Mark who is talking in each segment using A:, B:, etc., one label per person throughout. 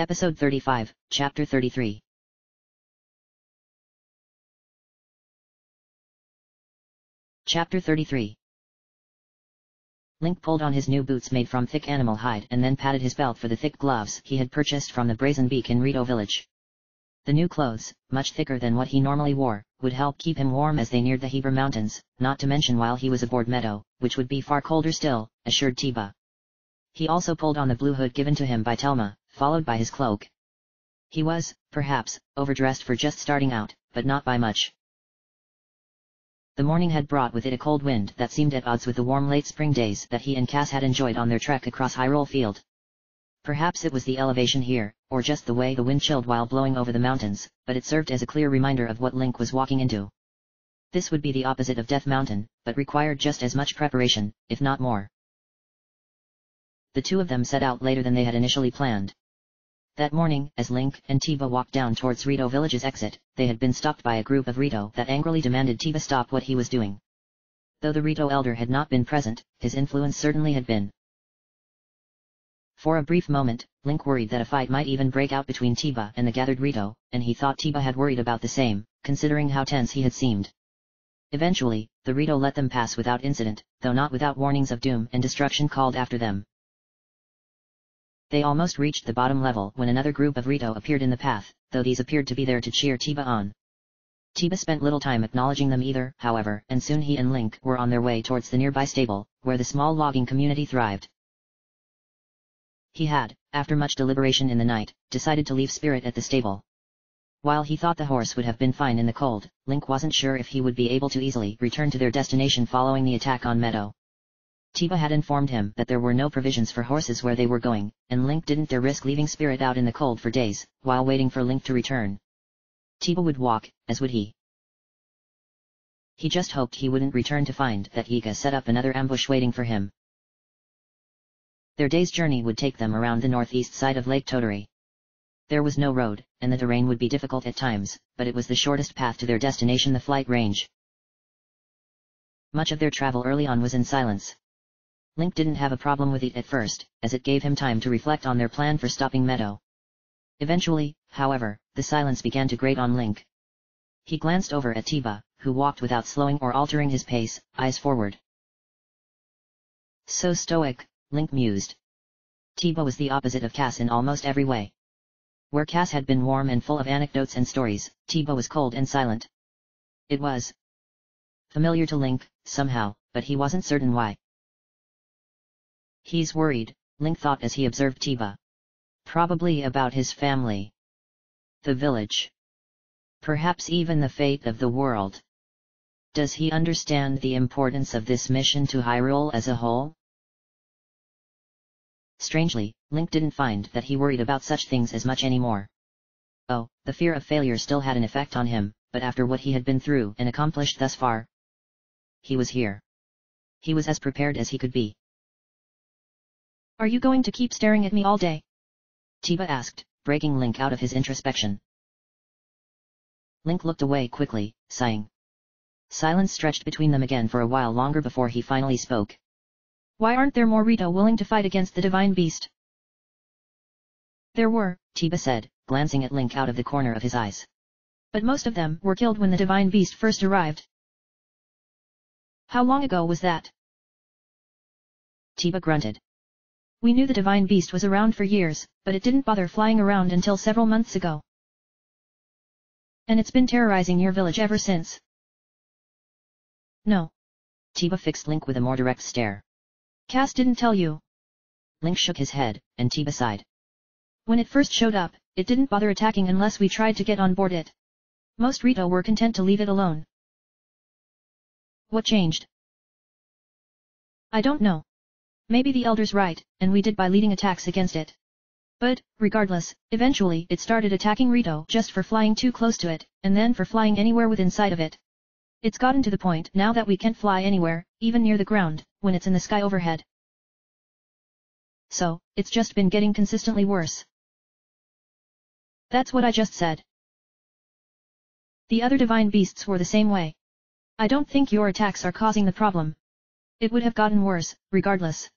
A: Episode 35, Chapter 33. Chapter 33. Link pulled on his new boots made from thick animal hide and then patted his belt for the thick gloves he had purchased from the Brazen Beak in Rito village. The new clothes, much thicker than what he normally wore, would help keep him warm as they neared the Heber Mountains, not to mention while he was aboard Meadow, which would be far colder still, assured Tiba. He also pulled on the blue hood given to him by Telma, followed by his cloak. He was, perhaps, overdressed for just starting out, but not by much. The morning had brought with it a cold wind that seemed at odds with the warm late spring days that he and Cass had enjoyed on their trek across Hyrule Field. Perhaps it was the elevation here, or just the way the wind chilled while blowing over the mountains, but it served as a clear reminder of what Link was walking into. This would be the opposite of Death Mountain, but required just as much preparation, if not more. The two of them set out later than they had initially planned. That morning, as Link and Tiba walked down towards Rito Village's exit, they had been stopped by a group of Rito that angrily demanded Tiba stop what he was doing. Though the Rito elder had not been present, his influence certainly had been. For a brief moment, Link worried that a fight might even break out between Tiba and the gathered Rito, and he thought Tiba had worried about the same, considering how tense he had seemed. Eventually, the Rito let them pass without incident, though not without warnings of doom and destruction called after them. They almost reached the bottom level when another group of Rito appeared in the path, though these appeared to be there to cheer Tiba on. Tiba spent little time acknowledging them either, however, and soon he and Link were on their way towards the nearby stable, where the small logging community thrived. He had, after much deliberation in the night, decided to leave Spirit at the stable. While he thought the horse would have been fine in the cold, Link wasn't sure if he would be able to easily return to their destination following the attack on Meadow. Tiba had informed him that there were no provisions for horses where they were going, and Link didn't dare risk leaving Spirit out in the cold for days, while waiting for Link to return. Tiba would walk, as would he. He just hoped he wouldn't return to find that Yiga set up another ambush waiting for him. Their day's journey would take them around the northeast side of Lake Tottori. There was no road, and the terrain would be difficult at times, but it was the shortest path to their destination, the flight range. Much of their travel early on was in silence. Link didn't have a problem with it at first, as it gave him time to reflect on their plan for stopping Meadow. Eventually, however, the silence began to grate on Link. He glanced over at Tiba, who walked without slowing or altering his pace, eyes forward. So stoic, Link mused. Tiba was the opposite of Cass in almost every way. Where Cass had been warm and full of anecdotes and stories, Tiba was cold and silent. It was familiar to Link, somehow, but he wasn't certain why. He's worried, Link thought as he observed Tiba. Probably about his family. The village. Perhaps even the fate of the world. Does he understand the importance of this mission to Hyrule as a whole? Strangely, Link didn't find that he worried about such things as much anymore. Oh, the fear of failure still had an effect on him, but after what he had been through and accomplished thus far, he was here. He was as prepared as he could be.
B: Are you going to keep staring at me all day?
A: Tiba asked, breaking Link out of his introspection. Link looked away quickly, sighing. Silence stretched between them again for a while longer before he finally spoke.
B: Why aren't there more Rito willing to fight against the Divine Beast?
A: There were, Tiba said, glancing at Link out of the corner of his eyes.
B: But most of them were killed when the Divine Beast first arrived. How long ago was that?
A: Tiba grunted.
B: We knew the Divine Beast was around for years, but it didn't bother flying around until several months ago. And it's been terrorizing your village ever since.
A: No. Tiba fixed Link with a more direct stare.
B: Cass didn't tell you.
A: Link shook his head, and Tiba sighed.
B: When it first showed up, it didn't bother attacking unless we tried to get on board it. Most Rito were content to leave it alone. What changed? I don't know. Maybe the Elder's right, and we did by leading attacks against it. But, regardless, eventually it started attacking Rito just for flying too close to it, and then for flying anywhere within sight of it. It's gotten to the point now that we can't fly anywhere, even near the ground, when it's in the sky overhead. So, it's just been getting consistently worse. That's what I just said. The other Divine Beasts were the same way. I don't think your attacks are causing the problem. It would have gotten worse, regardless.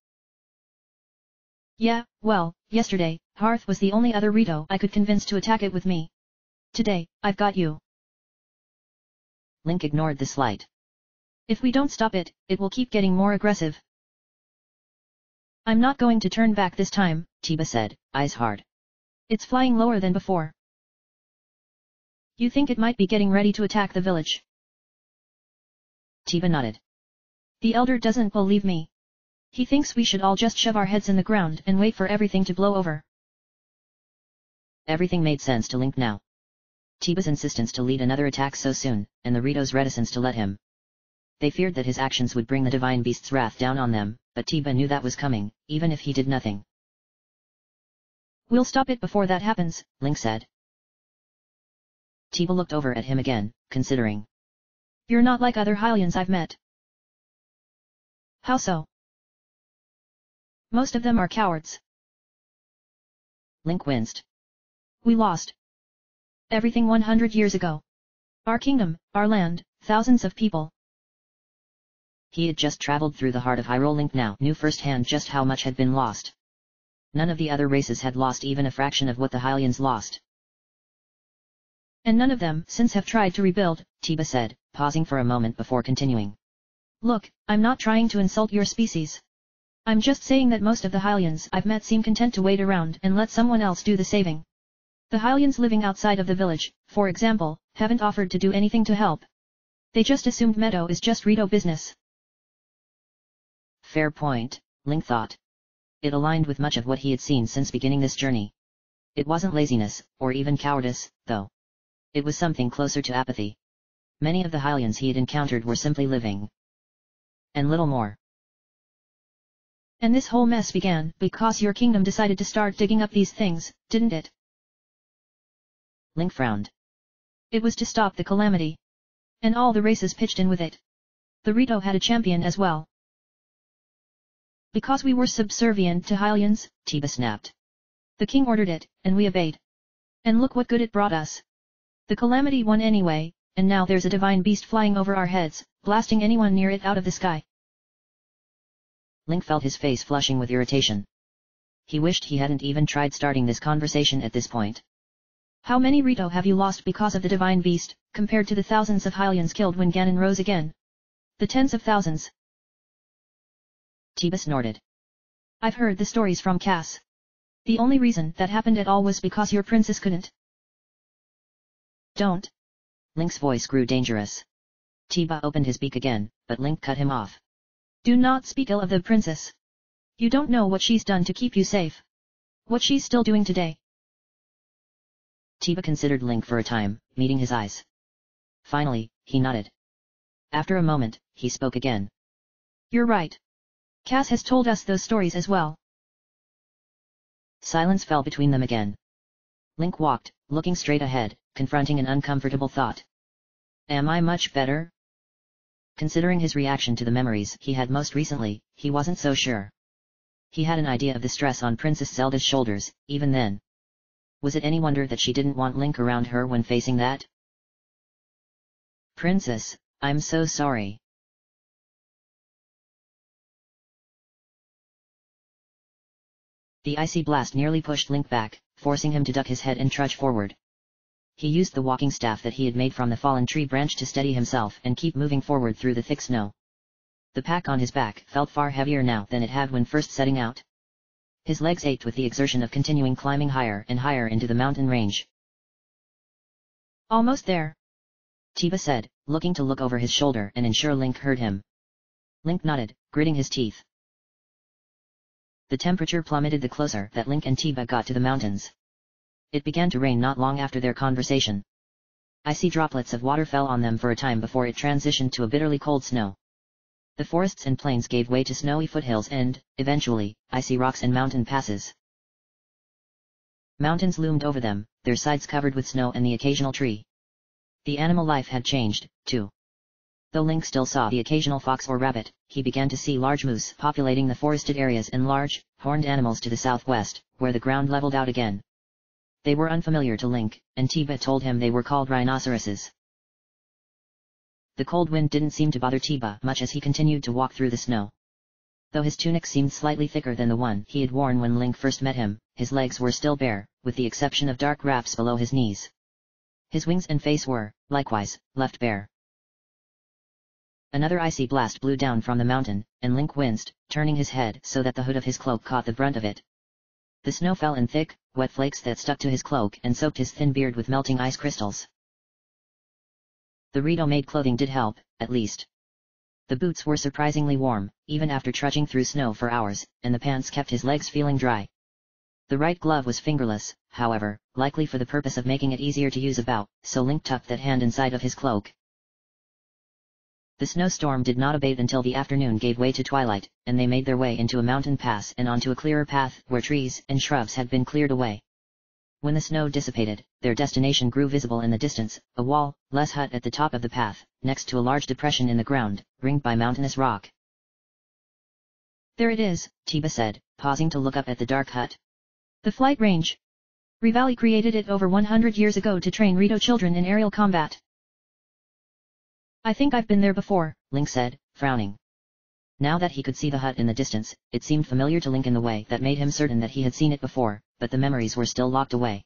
B: Yeah, well, Yesterday, Hearth was the only other Rito I could convince to attack it with me. Today, I've got you.
A: Link ignored the slight.
B: If we don't stop it, it will keep getting more aggressive. I'm not going to turn back this time,
A: Tiba said, eyes hard.
B: It's flying lower than before. You think it might be getting ready to attack the village?
A: Tiba nodded.
B: The elder doesn't believe me. He thinks we should all just shove our heads in the ground and wait for everything to blow over.
A: Everything made sense to Link now. Tiba's insistence to lead another attack so soon, and the Rito's reticence to let him. They feared that his actions would bring the divine beast's wrath down on them, but Tiba knew that was coming, even if he did nothing.
B: We'll stop it before that happens,
A: Link said. Tiba looked over at him again, considering.
B: You're not like other Hylians I've met. How so? Most of them are cowards.
A: Link winced.
B: We lost everything 100 years ago. Our kingdom, our land, thousands of people.
A: He had just traveled through the heart of Hyrule. Link now knew firsthand just how much had been lost. None of the other races had lost even a fraction of what the Hylians lost.
B: And none of them since have tried to rebuild,
A: Tiba said, pausing for a moment before continuing.
B: Look, I'm not trying to insult your species. I'm just saying that most of the Hylians I've met seem content to wait around and let someone else do the saving. The Hylians living outside of the village, for example, haven't offered to do anything to help. They just assumed Meadow is just Rito business.
A: Fair point, Link thought. It aligned with much of what he had seen since beginning this journey. It wasn't laziness, or even cowardice, though. It was something closer to apathy. Many of the Hylians he had encountered were simply living. And little more.
B: And this whole mess began because your kingdom decided to start digging up these things, didn't it?
A: Link frowned.
B: It was to stop the calamity. And all the races pitched in with it. The Rito had a champion as well. Because we were subservient to Hylians,
A: Tiba snapped.
B: The king ordered it, and we obeyed. And look what good it brought us. The calamity won anyway, and now there's a divine beast flying over our heads, blasting anyone near it out of the sky.
A: Link felt his face flushing with irritation. He wished he hadn't even tried starting this conversation at this point.
B: How many Rito have you lost because of the divine beast, compared to the thousands of Hylians killed when Ganon rose again? The tens of thousands.
A: Tiba snorted.
B: I've heard the stories from Cass. The only reason that happened at all was because your princess couldn't. Don't.
A: Link's voice grew dangerous. Tiba opened his beak again, but Link cut him off.
B: Do not speak ill of the princess. You don't know what she's done to keep you safe. What she's still doing today.
A: Tiba considered Link for a time, meeting his eyes. Finally, he nodded. After a moment, he spoke again.
B: You're right. Cass has told us those stories as well.
A: Silence fell between them again. Link walked, looking straight ahead, confronting an uncomfortable thought. Am I much better? Considering his reaction to the memories he had most recently, he wasn't so sure. He had an idea of the stress on Princess Zelda's shoulders, even then. Was it any wonder that she didn't want Link around her when facing that? Princess, I'm so sorry. The icy blast nearly pushed Link back, forcing him to duck his head and trudge forward. He used the walking staff that he had made from the fallen tree branch to steady himself and keep moving forward through the thick snow. The pack on his back felt far heavier now than it had when first setting out. His legs ached with the exertion of continuing climbing higher and higher into the mountain range.
B: Almost there.
A: Tiba said, looking to look over his shoulder and ensure Link heard him. Link nodded, gritting his teeth. The temperature plummeted the closer that Link and Tiba got to the mountains. It began to rain not long after their conversation. Icy droplets of water fell on them for a time before it transitioned to a bitterly cold snow. The forests and plains gave way to snowy foothills and, eventually, icy rocks and mountain passes. Mountains loomed over them, their sides covered with snow and the occasional tree. The animal life had changed, too. Though Link still saw the occasional fox or rabbit, he began to see large moose populating the forested areas and large, horned animals to the southwest, where the ground leveled out again. They were unfamiliar to Link, and Tiba told him they were called rhinoceroses. The cold wind didn't seem to bother Tiba much as he continued to walk through the snow. Though his tunic seemed slightly thicker than the one he had worn when Link first met him, his legs were still bare, with the exception of dark wraps below his knees. His wings and face were, likewise, left bare. Another icy blast blew down from the mountain, and Link winced, turning his head so that the hood of his cloak caught the brunt of it. The snow fell in thick, wet flakes that stuck to his cloak and soaked his thin beard with melting ice crystals. The Rito-made clothing did help, at least. The boots were surprisingly warm, even after trudging through snow for hours, and the pants kept his legs feeling dry. The right glove was fingerless, however, likely for the purpose of making it easier to use about, so Link tucked that hand inside of his cloak. The snowstorm did not abate until the afternoon gave way to twilight, and they made their way into a mountain pass and onto a clearer path where trees and shrubs had been cleared away. When the snow dissipated, their destination grew visible in the distance, a wall-less hut at the top of the path, next to a large depression in the ground, ringed by mountainous rock.
B: There it is,
A: Tiba said, pausing to look up at the dark hut.
B: The flight range. Rivali created it over 100 years ago to train Rito children in aerial combat. I think I've been there before,
A: Link said, frowning. Now that he could see the hut in the distance, it seemed familiar to Link in the way that made him certain that he had seen it before, but the memories were still locked away.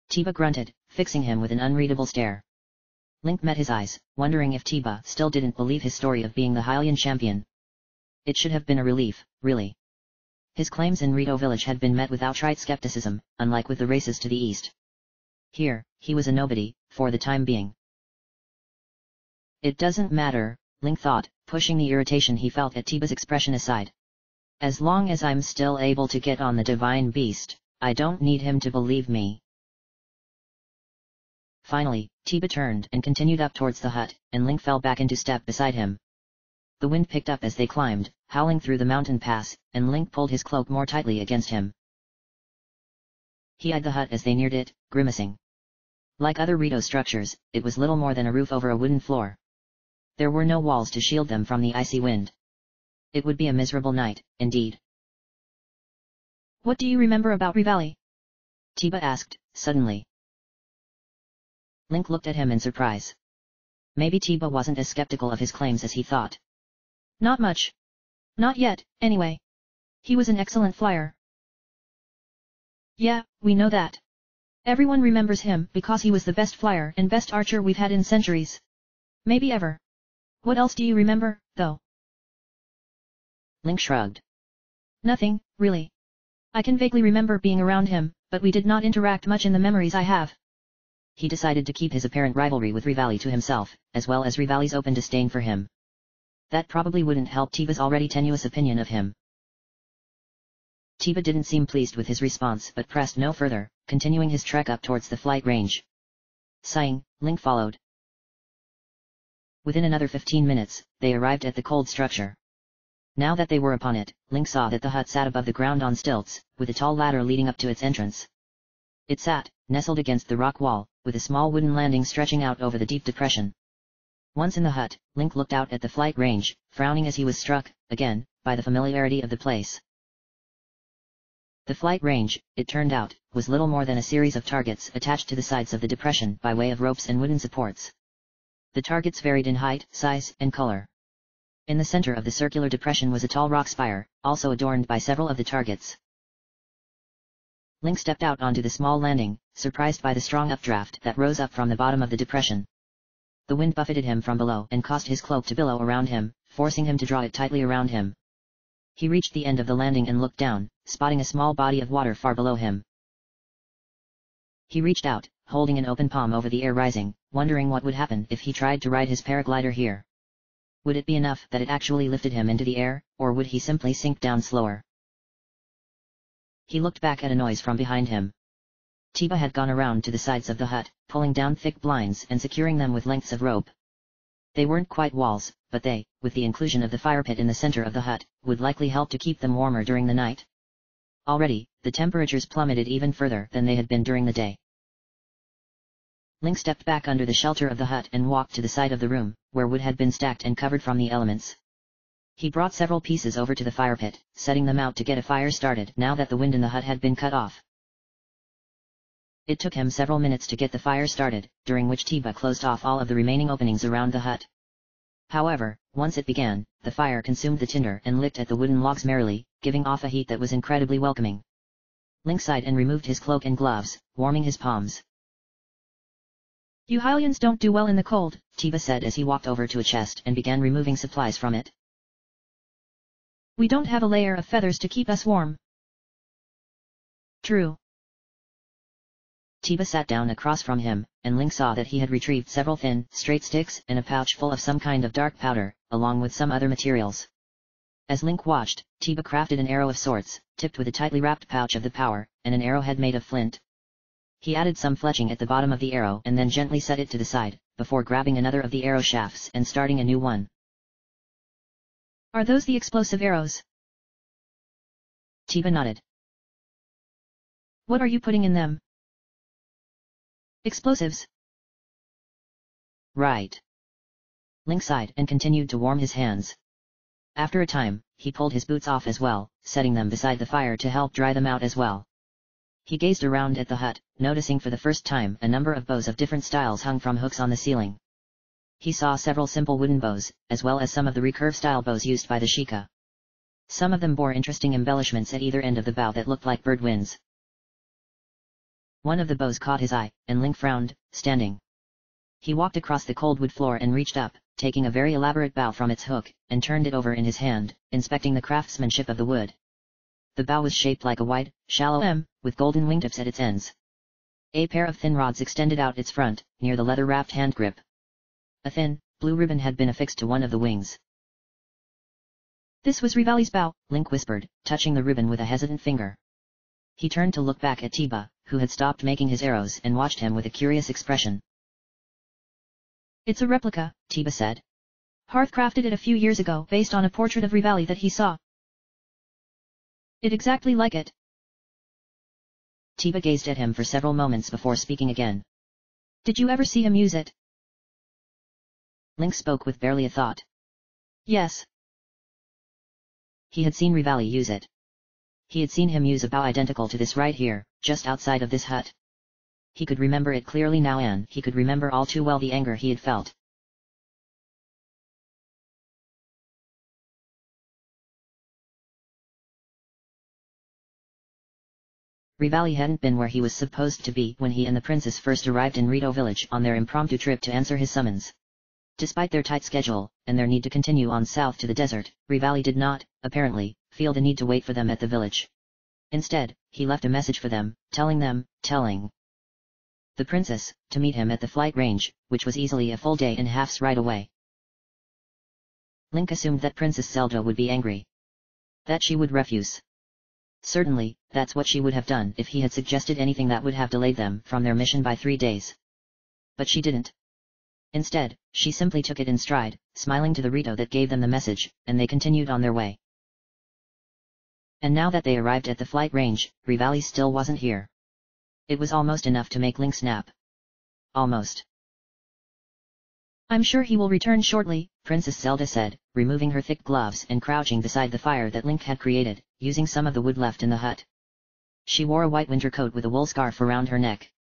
A: Tiba grunted, fixing him with an unreadable stare. Link met his eyes, wondering if Tiba still didn't believe his story of being the Hylian champion. It should have been a relief, really. His claims in Rito village had been met with outright skepticism, unlike with the races to the east. Here, he was a nobody, for the time being. It doesn't matter, Link thought, pushing the irritation he felt at Tiba's expression aside. As long as I'm still able to get on the divine beast, I don't need him to believe me. Finally, Tiba turned and continued up towards the hut, and Link fell back into step beside him. The wind picked up as they climbed, howling through the mountain pass, and Link pulled his cloak more tightly against him. He eyed the hut as they neared it, grimacing. Like other Rito structures, it was little more than a roof over a wooden floor. There were no walls to shield them from the icy wind. It would be a miserable night, indeed.
B: What do you remember about Rivali?
A: Tiba asked, suddenly. Link looked at him in surprise. Maybe Tiba wasn't as skeptical of his claims as he thought.
B: Not much. Not yet, anyway. He was an excellent flyer. Yeah, we know that. Everyone remembers him because he was the best flyer and best archer we've had in centuries. Maybe ever. What else do you remember, though?
A: Link shrugged.
B: Nothing, really. I can vaguely remember being around him, but we did not interact much in the memories I have.
A: He decided to keep his apparent rivalry with Rivali to himself, as well as Rivali's open disdain for him. That probably wouldn't help Tiba's already tenuous opinion of him. Tiba didn't seem pleased with his response but pressed no further, continuing his trek up towards the flight range. Sighing, Link followed. Within another 15 minutes, they arrived at the cold structure. Now that they were upon it, Link saw that the hut sat above the ground on stilts, with a tall ladder leading up to its entrance. It sat, nestled against the rock wall, with a small wooden landing stretching out over the deep depression. Once in the hut, Link looked out at the flight range, frowning as he was struck, again, by the familiarity of the place. The flight range, it turned out, was little more than a series of targets attached to the sides of the depression by way of ropes and wooden supports. The targets varied in height, size, and color. In the center of the circular depression was a tall rock spire, also adorned by several of the targets. Link stepped out onto the small landing, surprised by the strong updraft that rose up from the bottom of the depression. The wind buffeted him from below and caused his cloak to billow around him, forcing him to draw it tightly around him. He reached the end of the landing and looked down, spotting a small body of water far below him. He reached out, holding an open palm over the air rising, wondering what would happen if he tried to ride his paraglider here. Would it be enough that it actually lifted him into the air, or would he simply sink down slower? He looked back at a noise from behind him. Tiba had gone around to the sides of the hut, pulling down thick blinds and securing them with lengths of rope. They weren't quite walls, but they, with the inclusion of the fire pit in the center of the hut, would likely help to keep them warmer during the night. Already, the temperatures plummeted even further than they had been during the day. Link stepped back under the shelter of the hut and walked to the side of the room, where wood had been stacked and covered from the elements. He brought several pieces over to the fire pit, setting them out to get a fire started now that the wind in the hut had been cut off. It took him several minutes to get the fire started, during which Tiba closed off all of the remaining openings around the hut. However, once it began, the fire consumed the tinder and licked at the wooden logs merrily, giving off a heat that was incredibly welcoming. Link sighed and removed his cloak and gloves, warming his palms.
B: You Hylians don't do well in the cold,
A: Tiba said as he walked over to a chest and began removing supplies from it.
B: We don't have a layer of feathers to keep us warm. True.
A: Tiba sat down across from him, and Link saw that he had retrieved several thin, straight sticks and a pouch full of some kind of dark powder, along with some other materials. As Link watched, Tiba crafted an arrow of sorts, tipped with a tightly wrapped pouch of the power, and an arrowhead made of flint. He added some fletching at the bottom of the arrow and then gently set it to the side, before grabbing another of the arrow shafts and starting a new one.
B: Are those the explosive arrows?
A: Tiba nodded.
B: What are you putting in them? Explosives.
A: Right. Link sighed and continued to warm his hands. After a time, he pulled his boots off as well, setting them beside the fire to help dry them out as well. He gazed around at the hut, noticing for the first time a number of bows of different styles hung from hooks on the ceiling. He saw several simple wooden bows, as well as some of the recurve-style bows used by the Sheikah. Some of them bore interesting embellishments at either end of the bow that looked like bird wings. One of the bows caught his eye, and Link frowned, standing. He walked across the cold wood floor and reached up, taking a very elaborate bow from its hook, and turned it over in his hand, inspecting the craftsmanship of the wood. The bow was shaped like a wide, shallow M, with golden wingtips at its ends. A pair of thin rods extended out its front, near the leather-wrapped hand grip. A thin, blue ribbon had been affixed to one of the wings.
B: This was Rivali's bow,
A: Link whispered, touching the ribbon with a hesitant finger. He turned to look back at Tiba, who had stopped making his arrows and watched him with a curious expression.
B: It's a replica,
A: Tiba said.
B: Hearth crafted it a few years ago based on a portrait of Rivali that he saw. It exactly like it.
A: Tiba gazed at him for several moments before speaking again.
B: Did you ever see him use it?
A: Link spoke with barely a thought.
B: Yes.
A: He had seen Rivali use it. He had seen him use a bow identical to this right here, just outside of this hut. He could remember it clearly now and he could remember all too well the anger he had felt. Rivali hadn't been where he was supposed to be when he and the princess first arrived in Rito village on their impromptu trip to answer his summons. Despite their tight schedule, and their need to continue on south to the desert, Rivali did not, apparently, feel the need to wait for them at the village. Instead, he left a message for them, telling the princess, to meet him at the flight range, which was easily a full day and half's ride away. Link assumed that Princess Zelda would be angry. That she would refuse. Certainly, that's what she would have done if he had suggested anything that would have delayed them from their mission by 3 days. But she didn't. Instead, she simply took it in stride, smiling to the Rito that gave them the message, and they continued on their way. And now that they arrived at the flight range, Rivali still wasn't here. It was almost enough to make Link snap. Almost.
B: I'm sure he will return shortly,
A: Princess Zelda said, removing her thick gloves and crouching beside the fire that Link had created, using some of the wood left in the hut. She wore a white winter coat with a wool scarf around her neck.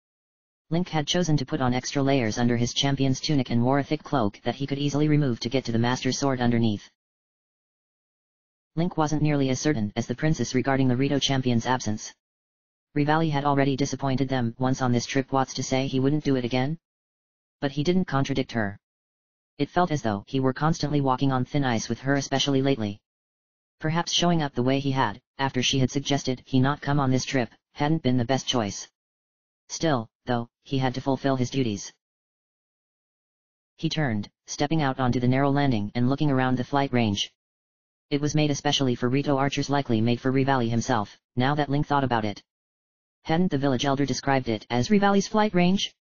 A: Link had chosen to put on extra layers under his champion's tunic and wore a thick cloak that he could easily remove to get to the master's sword underneath. Link wasn't nearly as certain as the princess regarding the Rito champion's absence. Rivali had already disappointed them once on this trip. What's to say he wouldn't do it again? But he didn't contradict her. It felt as though he were constantly walking on thin ice with her, especially lately. Perhaps showing up the way he had, after she had suggested he not come on this trip, hadn't been the best choice. Still, though, he had to fulfill his duties. He turned, stepping out onto the narrow landing and looking around the flight range. It was made especially for Rito archers, likely made for Rivali himself, now that Link thought about it. Hadn't the village elder described it as Rivali's flight range?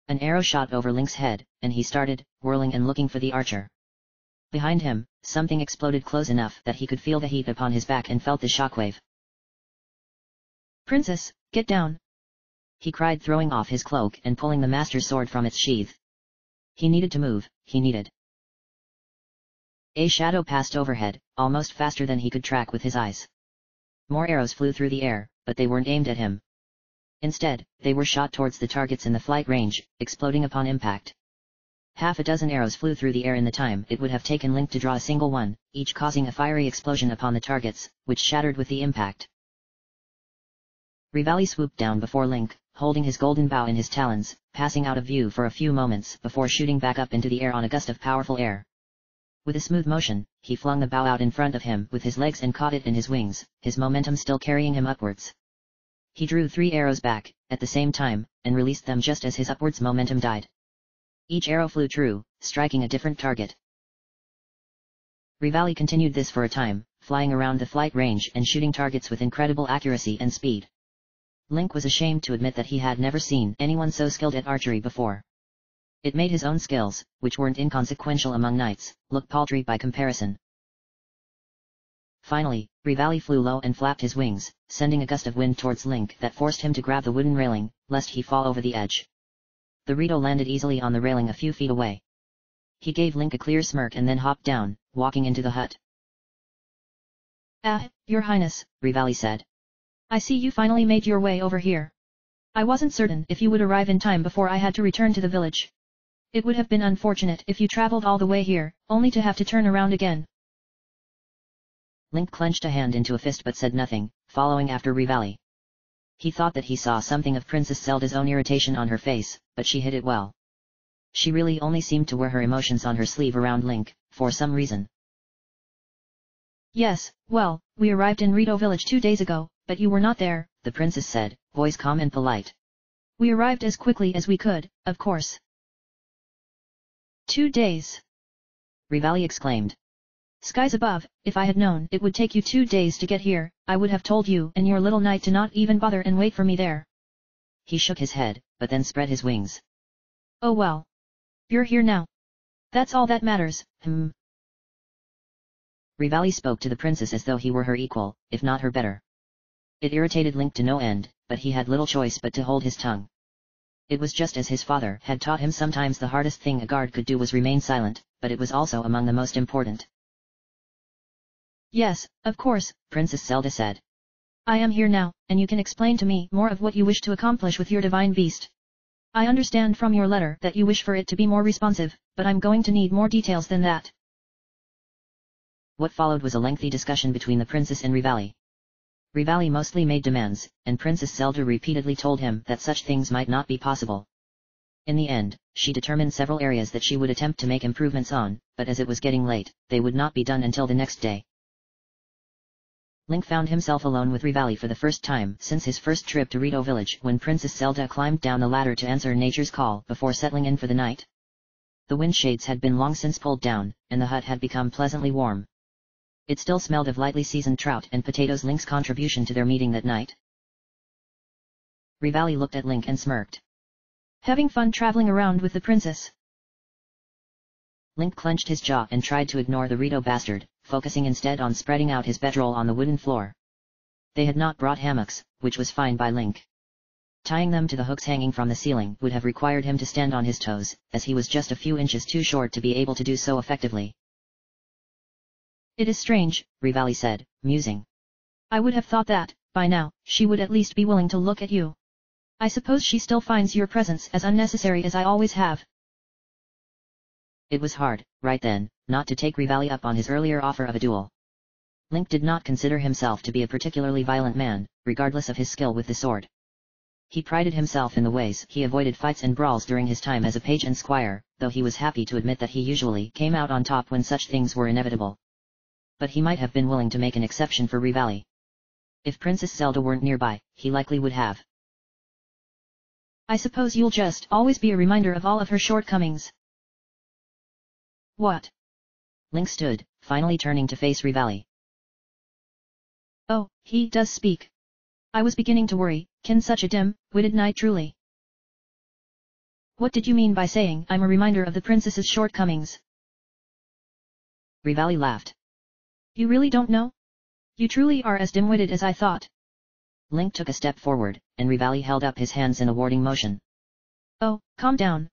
A: An arrow shot over Link's head, and he started, whirling and looking for the archer. Behind him, something exploded close enough that he could feel the heat upon his back and felt the shockwave.
B: Princess, get down!
A: He cried, throwing off his cloak and pulling the master's sword from its sheath. He needed to move, he needed. A shadow passed overhead, almost faster than he could track with his eyes. More arrows flew through the air, but they weren't aimed at him. Instead, they were shot towards the targets in the flight range, exploding upon impact. Half a dozen arrows flew through the air in the time it would have taken Link to draw a single one, each causing a fiery explosion upon the targets, which shattered with the impact. Revali swooped down before Link, holding his golden bow in his talons, passing out of view for a few moments before shooting back up into the air on a gust of powerful air. With a smooth motion, he flung the bow out in front of him with his legs and caught it in his wings, his momentum still carrying him upwards. He drew 3 arrows back, at the same time, and released them just as his upwards momentum died. Each arrow flew true, striking a different target. Revali continued this for a time, flying around the flight range and shooting targets with incredible accuracy and speed. Link was ashamed to admit that he had never seen anyone so skilled at archery before. It made his own skills, which weren't inconsequential among knights, look paltry by comparison. Finally, Revali flew low and flapped his wings, sending a gust of wind towards Link that forced him to grab the wooden railing, lest he fall over the edge. The Rito landed easily on the railing a few feet away. He gave Link a clear smirk and then hopped down, walking into the hut.
B: "Ah, Your Highness,"
A: Revali said.
B: "I see you finally made your way over here. I wasn't certain if you would arrive in time before I had to return to the village. It would have been unfortunate if you traveled all the way here, only to have to turn around again."
A: Link clenched a hand into a fist but said nothing, following after Revali. He thought that he saw something of Princess Zelda's own irritation on her face, but she hid it well. She really only seemed to wear her emotions on her sleeve around Link, for some reason.
B: "Yes, well, we arrived in Rito village 2 days ago, but you were not there,"
A: the princess said, voice calm and polite.
B: "We arrived as quickly as we could, of course." 2 days!
A: Revali exclaimed.
B: "Skies above, if I had known it would take you 2 days to get here, I would have told you and your little knight to not even bother and wait for me there."
A: He shook his head, but then spread his wings.
B: "Oh well. You're here now. That's all that matters,
A: Revali spoke to the princess as though he were her equal, if not her better. It irritated Link to no end, but he had little choice but to hold his tongue. It was just as his father had taught him, sometimes the hardest thing a guard could do was remain silent, but it was also among the most important.
B: "Yes, of course,"
A: Princess Zelda said.
B: "I am here now, and you can explain to me more of what you wish to accomplish with your divine beast. I understand from your letter that you wish for it to be more responsive, but I'm going to need more details than that."
A: What followed was a lengthy discussion between the princess and Revali. Revali mostly made demands, and Princess Zelda repeatedly told him that such things might not be possible. In the end, she determined several areas that she would attempt to make improvements on, but as it was getting late, they would not be done until the next day. Link found himself alone with Revali for the first time since his first trip to Rito village, when Princess Zelda climbed down the ladder to answer nature's call before settling in for the night. The wind shades had been long since pulled down, and the hut had become pleasantly warm. It still smelled of lightly seasoned trout and potatoes, Link's contribution to their meeting that night. Revali looked at Link and smirked.
B: "Having fun traveling around with the princess?"
A: Link clenched his jaw and tried to ignore the Rito bastard, focusing instead on spreading out his bedroll on the wooden floor. They had not brought hammocks, which was fine by Link. Tying them to the hooks hanging from the ceiling would have required him to stand on his toes, as he was just a few inches too short to be able to do so effectively.
B: "It is strange,"
A: Revali said, musing.
B: "I would have thought that, by now, she would at least be willing to look at you. I suppose she still finds your presence as unnecessary as I always have."
A: It was hard, right then, not to take Revali up on his earlier offer of a duel. Link did not consider himself to be a particularly violent man, regardless of his skill with the sword. He prided himself in the ways he avoided fights and brawls during his time as a page and squire, though he was happy to admit that he usually came out on top when such things were inevitable. But he might have been willing to make an exception for Revali. If Princess Zelda weren't nearby, he likely would have.
B: "I suppose you'll just always be a reminder of all of her shortcomings." "What?"
A: Link stood, finally turning to face Revali.
B: "Oh, he does speak. I was beginning to worry, can such a dim-witted knight truly?" "What did you mean by saying I'm a reminder of the princess's shortcomings?"
A: Revali laughed.
B: "You really don't know? You truly are as dim-witted as I thought."
A: Link took a step forward, and Revali held up his hands in a warding motion.
B: "Oh, calm down.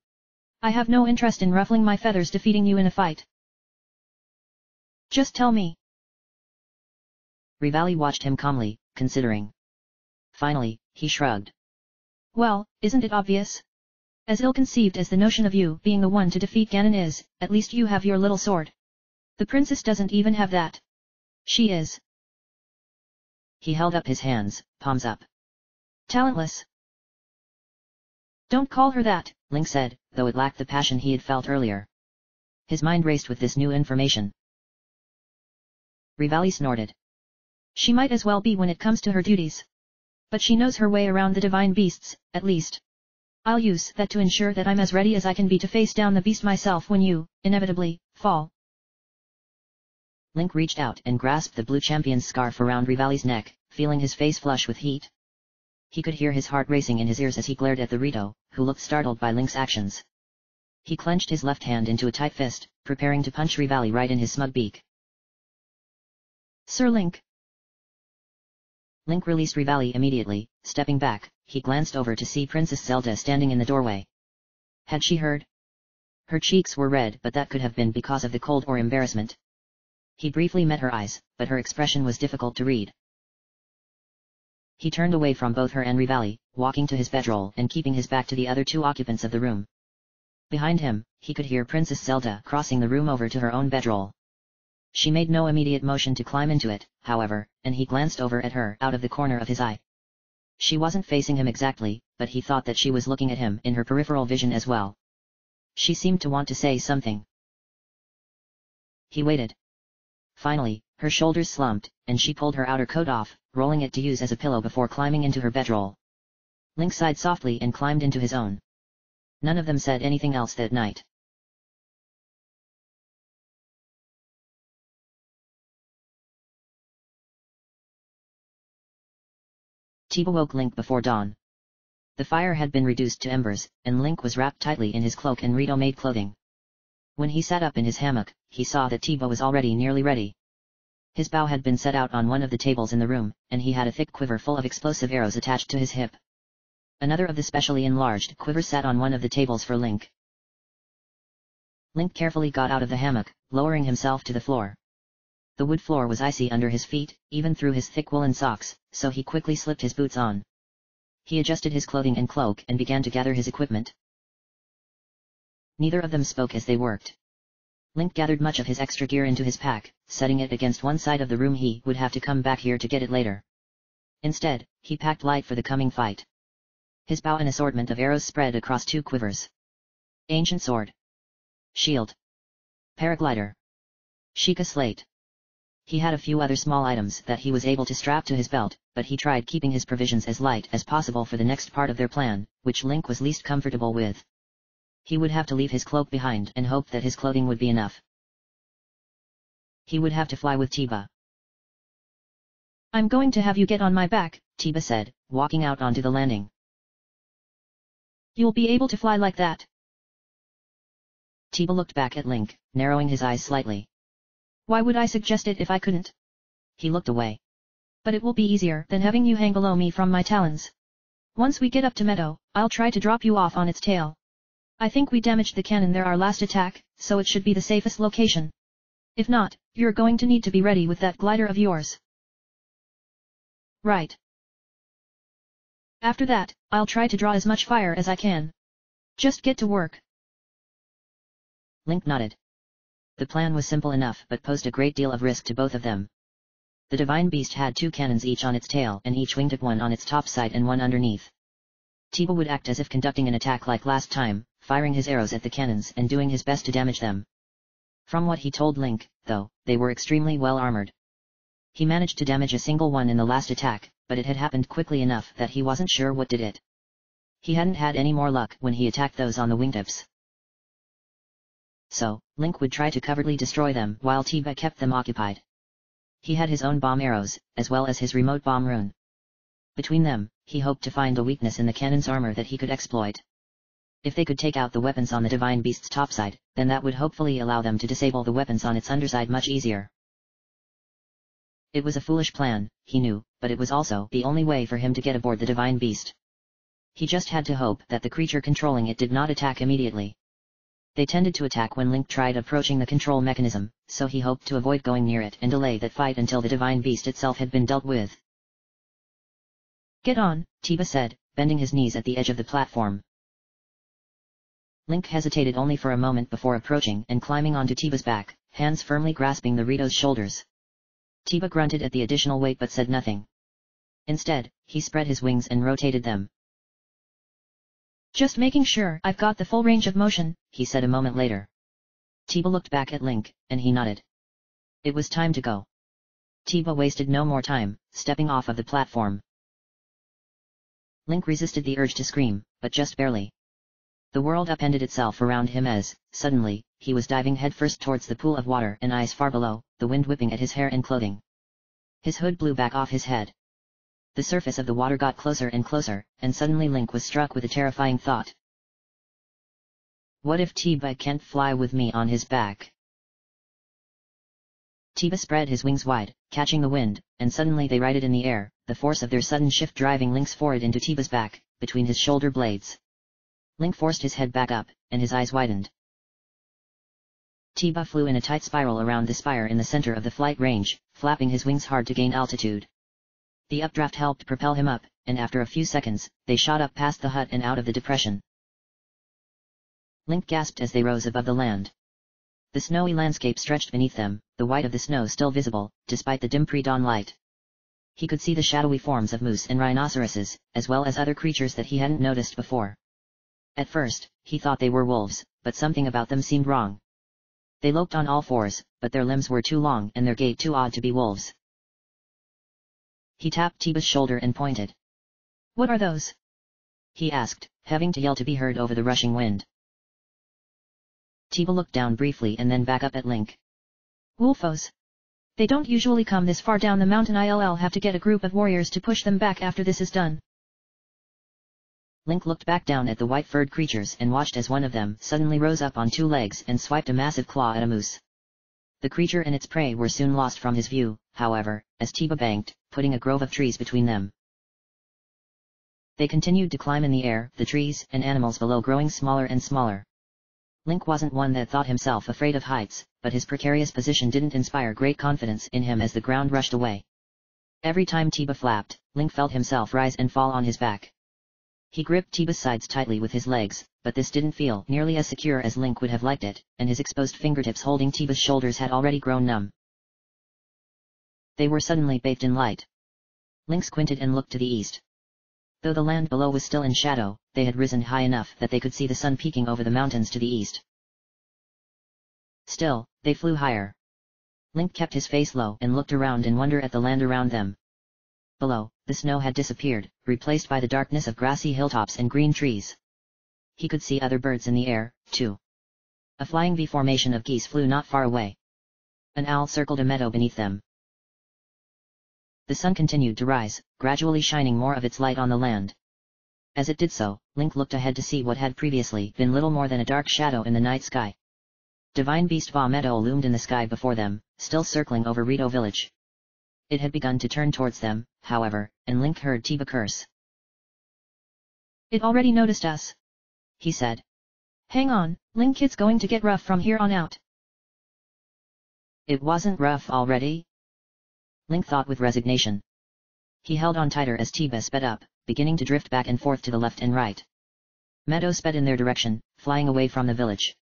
B: I have no interest in ruffling my feathers defeating you in a fight. Just tell me."
A: Revali watched him calmly, considering. Finally, he shrugged.
B: "Well, isn't it obvious? As ill-conceived as the notion of you being the one to defeat Ganon is, at least you have your little sword. The princess doesn't even have that. She is.
A: He held up his hands, palms up.
B: Talentless. Don't call her that,
A: Link said, though it lacked the passion he had felt earlier. His mind raced with this new information. Rivali snorted.
B: She might as well be when it comes to her duties. But she knows her way around the divine beasts, at least. I'll use that to ensure that I'm as ready as I can be to face down the beast myself when you, inevitably, fall.
A: Link reached out and grasped the blue champion's scarf around Rivali's neck, feeling his face flush with heat. He could hear his heart racing in his ears as he glared at the Rito, who looked startled by Link's actions. He clenched his left hand into a tight fist, preparing to punch Rivali right in his smug beak.
B: Sir Link.
A: Link released Rivali immediately. Stepping back, he glanced over to see Princess Zelda standing in the doorway. Had she heard? Her cheeks were red, but that could have been because of the cold or embarrassment. He briefly met her eyes, but her expression was difficult to read. He turned away from both her and Rivali, walking to his bedroll and keeping his back to the other two occupants of the room. Behind him, he could hear Princess Zelda crossing the room over to her own bedroll. She made no immediate motion to climb into it, however, and he glanced over at her out of the corner of his eye. She wasn't facing him exactly, but he thought that she was looking at him in her peripheral vision as well. She seemed to want to say something. He waited. Finally, her shoulders slumped, and she pulled her outer coat off, rolling it to use as a pillow before climbing into her bedroll. Link sighed softly and climbed into his own. None of them said anything else that night. Tiba woke Link before dawn. The fire had been reduced to embers, and Link was wrapped tightly in his cloak and Rito-made clothing. When he sat up in his hammock, he saw that Tiba was already nearly ready. His bow had been set out on one of the tables in the room, and he had a thick quiver full of explosive arrows attached to his hip. Another of the specially enlarged quivers sat on one of the tables for Link. Link carefully got out of the hammock, lowering himself to the floor. The wood floor was icy under his feet, even through his thick woolen socks, so he quickly slipped his boots on. He adjusted his clothing and cloak and began to gather his equipment. Neither of them spoke as they worked. Link gathered much of his extra gear into his pack, setting it against one side of the room. He would have to come back here to get it later. Instead, he packed light for the coming fight. His bow and assortment of arrows spread across two quivers. Ancient sword. Shield. Paraglider. Sheikah slate. He had a few other small items that he was able to strap to his belt, but he tried keeping his provisions as light as possible for the next part of their plan, which Link was least comfortable with. He would have to leave his cloak behind and hope that his clothing would be enough. He would have to fly with Tiba.
B: I'm going to have you get on my back,
A: Tiba said, walking out onto the landing.
B: You'll be able to fly like that.
A: Tiba looked back at Link, narrowing his eyes slightly.
B: Why would I suggest it if I couldn't?
A: He looked away.
B: But it will be easier than having you hang below me from my talons. Once we get up to Meadow, I'll try to drop you off on its tail. I think we damaged the cannon there our last attack, so it should be the safest location. If not, you're going to need to be ready with that glider of yours. Right. After that, I'll try to draw as much fire as I can. Just get to work.
A: Link nodded. The plan was simple enough but posed a great deal of risk to both of them. The divine beast had two cannons each on its tail and each wingtip, one on its top side and one underneath. Tiba would act as if conducting an attack like last time, firing his arrows at the cannons and doing his best to damage them. From what he told Link, though, they were extremely well armored. He managed to damage a single one in the last attack, but it had happened quickly enough that he wasn't sure what did it. He hadn't had any more luck when he attacked those on the wingtips. So, Link would try to covertly destroy them while Tiba kept them occupied. He had his own bomb arrows, as well as his remote bomb rune. Between them, he hoped to find a weakness in the cannon's armor that he could exploit. If they could take out the weapons on the divine beast's topside, then that would hopefully allow them to disable the weapons on its underside much easier. It was a foolish plan, he knew, but it was also the only way for him to get aboard the divine beast. He just had to hope that the creature controlling it did not attack immediately. They tended to attack when Link tried approaching the control mechanism, so he hoped to avoid going near it and delay that fight until the divine beast itself had been dealt with.
B: Get on,
A: Tiba said, bending his knees at the edge of the platform. Link hesitated only for a moment before approaching and climbing onto Tiba's back, hands firmly grasping the Rito's shoulders. Tiba grunted at the additional weight but said nothing. Instead, he spread his wings and rotated them.
B: Just making sure I've got the full range of motion,
A: he said a moment later. Tiba looked back at Link, and he nodded. It was time to go. Tiba wasted no more time, stepping off of the platform. Link resisted the urge to scream, but just barely. The world upended itself around him as, suddenly, he was diving headfirst towards the pool of water and ice far below, the wind whipping at his hair and clothing. His hood blew back off his head. The surface of the water got closer and closer, and suddenly Link was struck with a terrifying thought. What if Tiba can't fly with me on his back? Tiba spread his wings wide, catching the wind, and suddenly they righted in the air, the force of their sudden shift driving Link's forehead into Tiba's back, between his shoulder blades. Link forced his head back up, and his eyes widened. Tiba flew in a tight spiral around the spire in the center of the flight range, flapping his wings hard to gain altitude. The updraft helped propel him up, and after a few seconds, they shot up past the hut and out of the depression. Link gasped as they rose above the land. The snowy landscape stretched beneath them, the white of the snow still visible, despite the dim pre-dawn light. He could see the shadowy forms of moose and rhinoceroses, as well as other creatures that he hadn't noticed before. At first, he thought they were wolves, but something about them seemed wrong. They loped on all fours, but their limbs were too long and their gait too odd to be wolves. He tapped Tiba's shoulder and pointed.
B: What are those?
A: He asked, having to yell to be heard over the rushing wind. Tiba looked down briefly and then back up at Link.
B: Wolfos. They don't usually come this far down the mountain. I'll have to get a group of warriors to push them back after this is done.
A: Link looked back down at the white-furred creatures and watched as one of them suddenly rose up on two legs and swiped a massive claw at a moose. The creature and its prey were soon lost from his view, however, as Tiba banked, putting a grove of trees between them. They continued to climb in the air, the trees and animals below growing smaller and smaller. Link wasn't one that thought himself afraid of heights, but his precarious position didn't inspire great confidence in him as the ground rushed away. Every time Tiba flapped, Link felt himself rise and fall on his back. He gripped Tiba's sides tightly with his legs, but this didn't feel nearly as secure as Link would have liked it, and his exposed fingertips holding Tiba's shoulders had already grown numb. They were suddenly bathed in light. Link squinted and looked to the east. Though the land below was still in shadow, they had risen high enough that they could see the sun peeking over the mountains to the east. Still, they flew higher. Link kept his face low and looked around in wonder at the land around them. Below, the snow had disappeared, replaced by the darkness of grassy hilltops and green trees. He could see other birds in the air, too. A flying V formation of geese flew not far away. An owl circled a meadow beneath them. The sun continued to rise, gradually shining more of its light on the land. As it did so, Link looked ahead to see what had previously been little more than a dark shadow in the night sky. Divine Beast Va Meadow loomed in the sky before them, still circling over Rito village. It had begun to turn towards them, however, and Link heard Tiba curse.
B: It already noticed us,
A: he said.
B: Hang on, Link, it's going to get rough from here on out.
A: It wasn't rough already? Link thought with resignation. He held on tighter as Tiba sped up, beginning to drift back and forth to the left and right. Meadow sped in their direction, flying away from the village.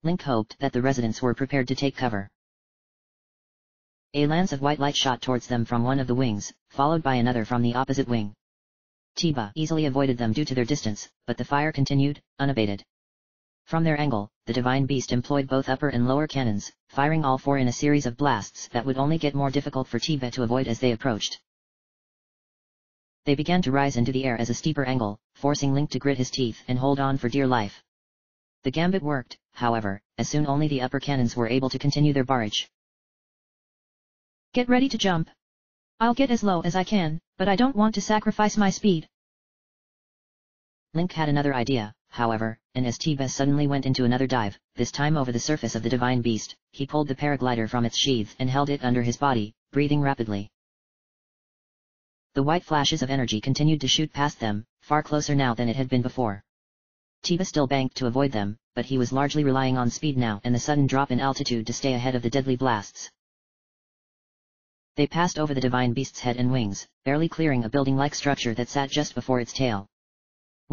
A: Link hoped that the residents were prepared to take cover. A lance of white light shot towards them from one of the wings, followed by another from the opposite wing. Tiba easily avoided them due to their distance, but the fire continued, unabated. From their angle, the Divine Beast employed both upper and lower cannons, firing all four in a series of blasts that would only get more difficult for Tiba to avoid as they approached. They began to rise into the air as a steeper angle, forcing Link to grit his teeth and hold on for dear life. The gambit worked, however, as soon only the upper cannons were able to continue their barrage.
B: Get ready to jump. I'll get as low as I can, but I don't want to sacrifice my speed.
A: Link had another idea, however, and as Tiba suddenly went into another dive, this time over the surface of the Divine Beast, he pulled the paraglider from its sheath and held it under his body, breathing rapidly. The white flashes of energy continued to shoot past them, far closer now than it had been before. Tiba still banked to avoid them, but he was largely relying on speed now and the sudden drop in altitude to stay ahead of the deadly blasts. They passed over the Divine Beast's head and wings, barely clearing a building-like structure that sat just before its tail.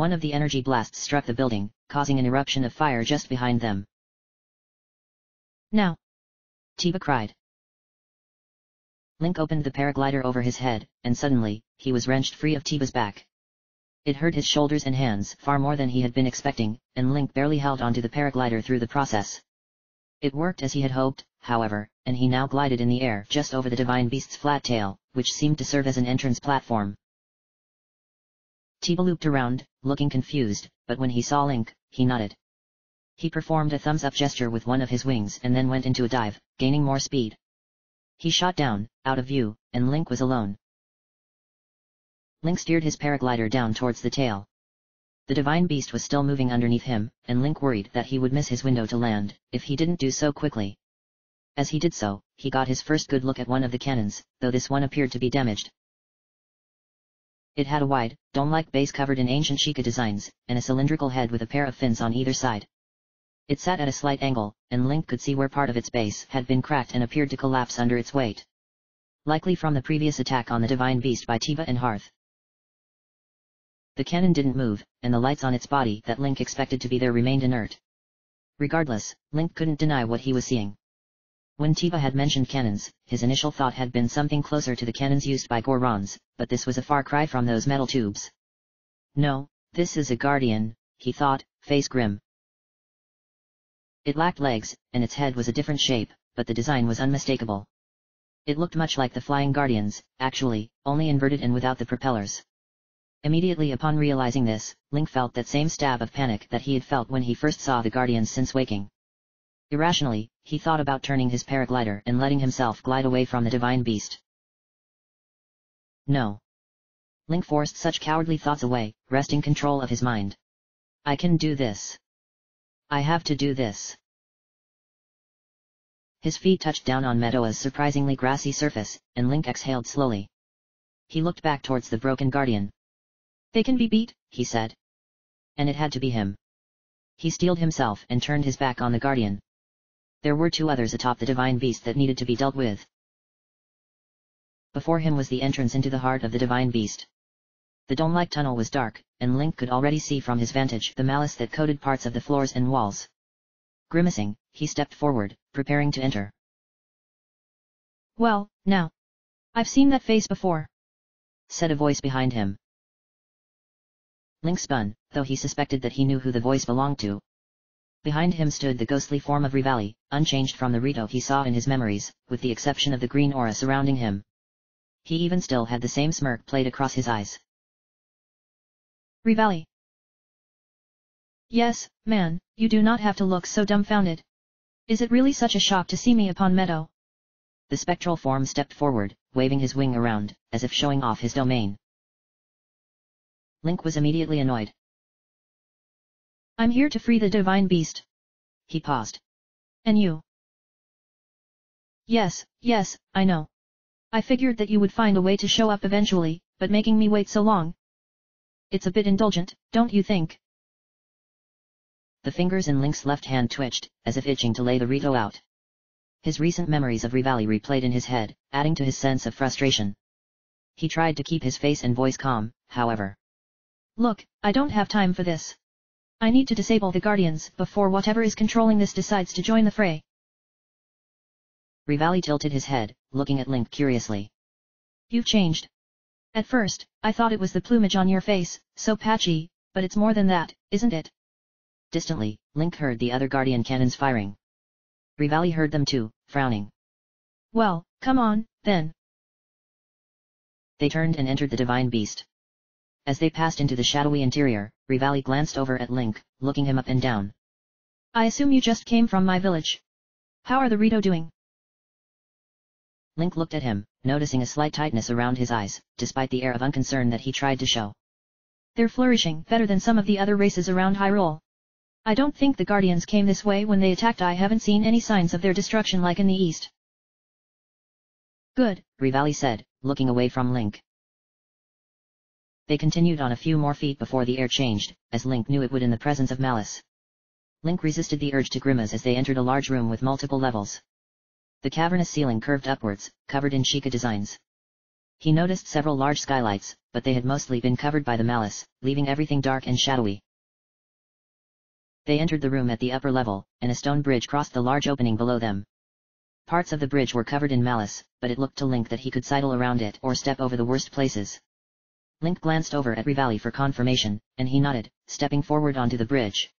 A: One of the energy blasts struck the building, causing an eruption of fire just behind them.
B: Now!
A: Tiba cried. Link opened the paraglider over his head, and suddenly, he was wrenched free of Tiba's back. It hurt his shoulders and hands far more than he had been expecting, and Link barely held onto the paraglider through the process. It worked as he had hoped, however, and he now glided in the air just over the divine beast's flat tail, which seemed to serve as an entrance platform. Tiba looped around, looking confused, but when he saw Link, he nodded. He performed a thumbs-up gesture with one of his wings and then went into a dive, gaining more speed. He shot down, out of view, and Link was alone. Link steered his paraglider down towards the tail. The divine beast was still moving underneath him, and Link worried that he would miss his window to land, if he didn't do so quickly. As he did so, he got his first good look at one of the cannons, though this one appeared to be damaged. It had a wide, dome-like base covered in ancient Sheikah designs, and a cylindrical head with a pair of fins on either side. It sat at a slight angle, and Link could see where part of its base had been cracked and appeared to collapse under its weight. Likely from the previous attack on the divine beast by Tiba and Hearth. The cannon didn't move, and the lights on its body that Link expected to be there remained inert. Regardless, Link couldn't deny what he was seeing. When Tiba had mentioned cannons, his initial thought had been something closer to the cannons used by Gorons, but this was a far cry from those metal tubes. No, this is a guardian, he thought, face grim. It lacked legs, and its head was a different shape, but the design was unmistakable. It looked much like the flying guardians, actually, only inverted and without the propellers. Immediately upon realizing this, Link felt that same stab of panic that he had felt when he first saw the guardians since waking. Irrationally, he thought about turning his paraglider and letting himself glide away from the divine beast. No. Link forced such cowardly thoughts away, wresting control of his mind. I can do this. I have to do this. His feet touched down on Medoa's surprisingly grassy surface, and Link exhaled slowly. He looked back towards the broken guardian.
B: They can be beat,
A: he said. And it had to be him. He steeled himself and turned his back on the guardian. There were two others atop the divine beast that needed to be dealt with. Before him was the entrance into the heart of the divine beast. The dome-like tunnel was dark, and Link could already see from his vantage the malice that coated parts of the floors and walls. Grimacing, he stepped forward, preparing to enter.
B: Well, now. I've seen that face before,
A: said a voice behind him. Link spun, though he suspected that he knew who the voice belonged to. Behind him stood the ghostly form of Rivali, unchanged from the Rito he saw in his memories, with the exception of the green aura surrounding him. He even still had the same smirk played across his eyes.
B: Rivali. Yes, man, you do not have to look so dumbfounded. Is it really such a shock to see me upon Meadow?
A: The spectral form stepped forward, waving his wing around, as if showing off his domain. Link was immediately annoyed.
B: I'm here to free the divine beast.
A: He paused.
B: And you? Yes, I know. I figured that you would find a way to show up eventually, but making me wait so long. It's a bit indulgent, don't you think?
A: The fingers in Link's left hand twitched, as if itching to lay the Rito out. His recent memories of Rivali replayed in his head, adding to his sense of frustration. He tried to keep his face and voice calm, however.
B: Look, I don't have time for this. I need to disable the Guardians before whatever is controlling this decides to join the fray.
A: Rivali tilted his head, looking at Link curiously.
B: You've changed. At first, I thought it was the plumage on your face, so patchy, but it's more than that, isn't it?
A: Distantly, Link heard the other Guardian cannons firing. Rivali heard them too, frowning.
B: Well, come on, then.
A: They turned and entered the divine beast. As they passed into the shadowy interior, Rivali glanced over at Link, looking him up and down.
B: I assume you just came from my village. How are the Rito doing?
A: Link looked at him, noticing a slight tightness around his eyes, despite the air of unconcern that he tried to show.
B: They're flourishing better than some of the other races around Hyrule. I don't think the Guardians came this way when they attacked. I haven't seen any signs of their destruction like in the east. Good,
A: Rivali said, looking away from Link. They continued on a few more feet before the air changed, as Link knew it would in the presence of malice. Link resisted the urge to grimace as they entered a large room with multiple levels. The cavernous ceiling curved upwards, covered in Sheikah designs. He noticed several large skylights, but they had mostly been covered by the malice, leaving everything dark and shadowy. They entered the room at the upper level, and a stone bridge crossed the large opening below them. Parts of the bridge were covered in malice, but it looked to Link that he could sidle around it or step over the worst places. Link glanced over at Rivali for confirmation, and he nodded, stepping forward onto the bridge.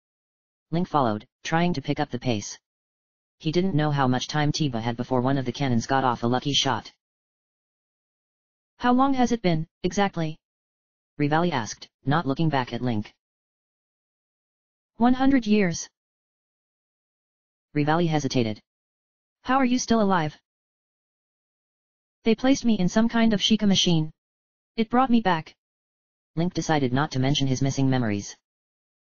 A: Link followed, trying to pick up the pace. He didn't know how much time Tiba had before one of the cannons got off a lucky shot.
B: How long has it been, exactly?
A: Rivali asked, not looking back at Link.
B: 100 years.
A: Rivali hesitated.
B: How are you still alive? They placed me in some kind of Sheikah machine. It brought me back.
A: Link decided not to mention his missing memories.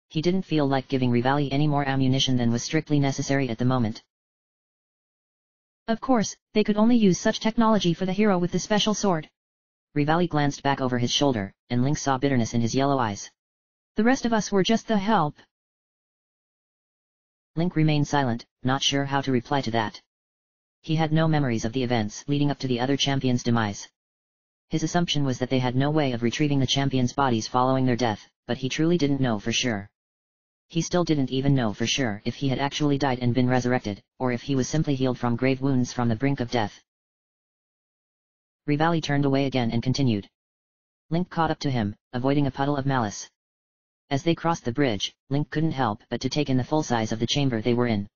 A: He didn't feel like giving Rivali any more ammunition than was strictly necessary at the moment.
B: Of course, they could only use such technology for the hero with the special sword.
A: Rivali glanced back over his shoulder, and Link saw bitterness in his yellow eyes.
B: The rest of us were just the help.
A: Link remained silent, not sure how to reply to that. He had no memories of the events leading up to the other champions' demise. His assumption was that they had no way of retrieving the champions' bodies following their death, but he truly didn't know for sure. He still didn't even know for sure if he had actually died and been resurrected, or if he was simply healed from grave wounds from the brink of death. Rivali turned away again and continued. Link caught up to him, avoiding a puddle of malice. As they crossed the bridge, Link couldn't help but to take in the full size of the chamber they were in.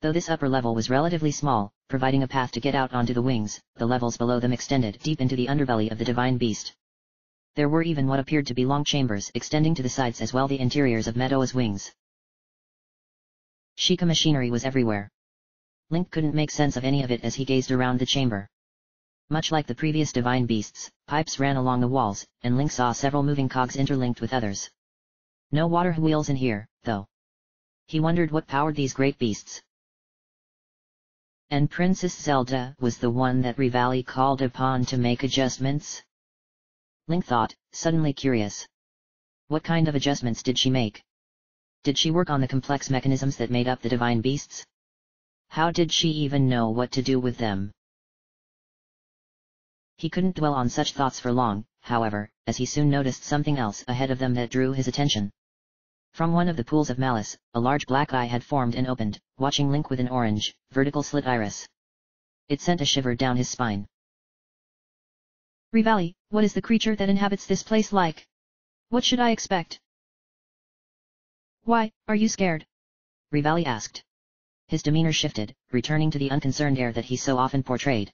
A: Though this upper level was relatively small, providing a path to get out onto the wings, the levels below them extended deep into the underbelly of the divine beast. There were even what appeared to be long chambers extending to the sides as well, the interiors of Medoa's wings. Sheikah machinery was everywhere. Link couldn't make sense of any of it as he gazed around the chamber. Much like the previous divine beasts, pipes ran along the walls, and Link saw several moving cogs interlinked with others. No water wheels in here, though. He wondered what powered these great beasts. And Princess Zelda was the one that Rivali called upon to make adjustments? Link thought, suddenly curious. What kind of adjustments did she make? Did she work on the complex mechanisms that made up the divine beasts? How did she even know what to do with them? He couldn't dwell on such thoughts for long, however, as he soon noticed something else ahead of them that drew his attention. From one of the pools of malice, a large black eye had formed and opened, watching Link with an orange, vertical slit iris. It sent a shiver down his spine.
B: Rivali, what is the creature that inhabits this place like? What should I expect? Why, are you scared?
A: Rivali asked. His demeanor shifted, returning to the unconcerned air that he so often portrayed.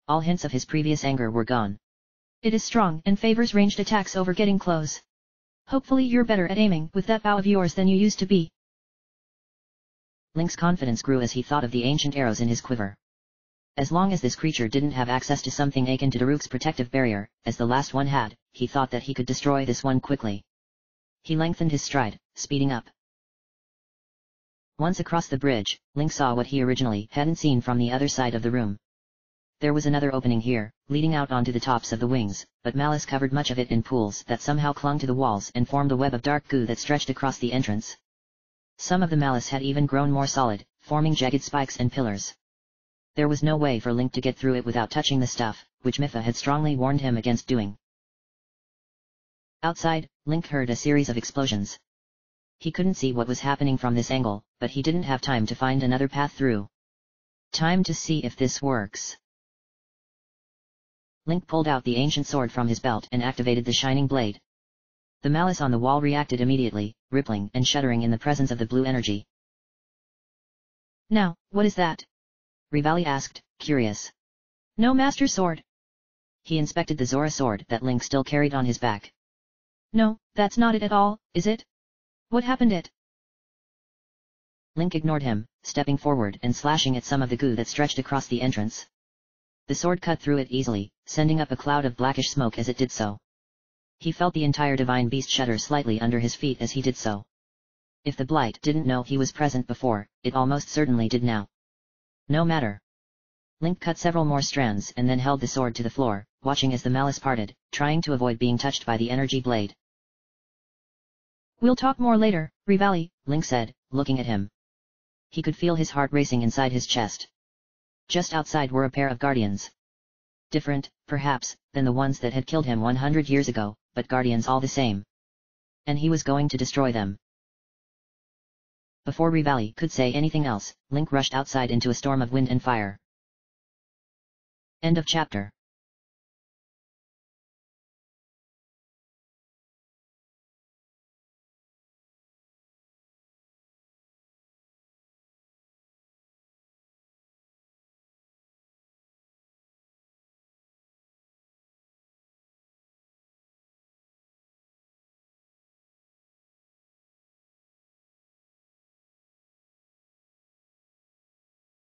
A: All hints of his previous anger were gone.
B: It is strong and favors ranged attacks over getting close. Hopefully you're better at aiming with that bow of yours than you used to be.
A: Link's confidence grew as he thought of the ancient arrows in his quiver. As long as this creature didn't have access to something akin to Daruk's protective barrier, as the last one had, he thought that he could destroy this one quickly. He lengthened his stride, speeding up. Once across the bridge, Link saw what he originally hadn't seen from the other side of the room. There was another opening here, leading out onto the tops of the wings, but malice covered much of it in pools that somehow clung to the walls and formed a web of dark goo that stretched across the entrance. Some of the malice had even grown more solid, forming jagged spikes and pillars. There was no way for Link to get through it without touching the stuff, which Mipha had strongly warned him against doing. Outside, Link heard a series of explosions. He couldn't see what was happening from this angle, but he didn't have time to find another path through. Time to see if this works. Link pulled out the ancient sword from his belt and activated the shining blade. The malice on the wall reacted immediately, rippling and shuddering in the presence of the blue energy.
B: Now, what is that?
A: Rivali asked, curious.
B: No master sword.
A: He inspected the Zora sword that Link still carried on his back.
B: No, that's not it at all, is it? What happened it?
A: Link ignored him, stepping forward and slashing at some of the goo that stretched across the entrance. The sword cut through it easily, sending up a cloud of blackish smoke as it did so. He felt the entire divine beast shudder slightly under his feet as he did so. If the blight didn't know he was present before, it almost certainly did now. No matter. Link cut several more strands and then held the sword to the floor, watching as the malice parted, trying to avoid being touched by the energy blade.
B: We'll talk more later, Rivali,
A: Link said, looking at him. He could feel his heart racing inside his chest. Just outside were a pair of guardians. Different, perhaps, than the ones that had killed him 100 years ago, but guardians all the same. And he was going to destroy them. Before Revali could say anything else, Link rushed outside into a storm of wind and fire. End of chapter.